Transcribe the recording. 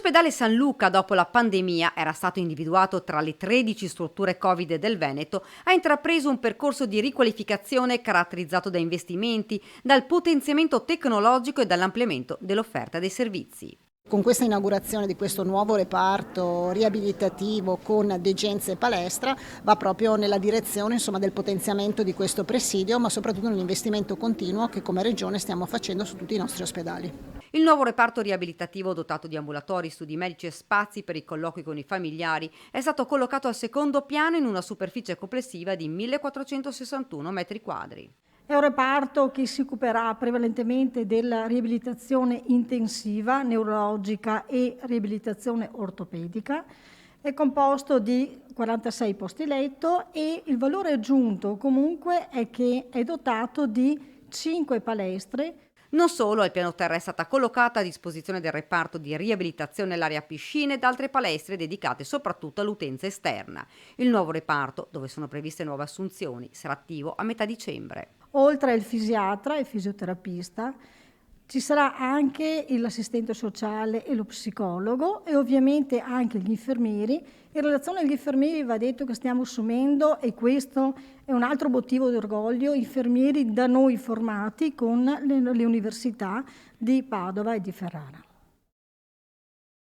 L'ospedale San Luca, dopo la pandemia, era stato individuato tra le 13 strutture Covid del Veneto, ha intrapreso un percorso di riqualificazione caratterizzato da investimenti, dal potenziamento tecnologico e dall'ampliamento dell'offerta dei servizi. Con questa inaugurazione di questo nuovo reparto riabilitativo con degenze e palestra va proprio nella direzione del potenziamento di questo presidio, ma soprattutto nell'investimento continuo che come Regione stiamo facendo su tutti i nostri ospedali. Il nuovo reparto riabilitativo, dotato di ambulatori, studi medici e spazi per i colloqui con i familiari, è stato collocato al secondo piano in una superficie complessiva di 1461 metri quadri. È un reparto che si occuperà prevalentemente della riabilitazione intensiva, neurologica e riabilitazione ortopedica. È composto di 46 posti letto e il valore aggiunto comunque è che è dotato di 5 palestre. Non solo, al piano terra è stata collocata a disposizione del reparto di riabilitazione l'area piscine ed altre palestre dedicate soprattutto all'utenza esterna. Il nuovo reparto, dove sono previste nuove assunzioni, sarà attivo a metà dicembre. Oltre al fisiatra e fisioterapista, ci sarà anche l'assistente sociale e lo psicologo e ovviamente anche gli infermieri. In relazione agli infermieri va detto che stiamo assumendo, e questo è un altro motivo di orgoglio, infermieri da noi formati con le università di Padova e di Ferrara.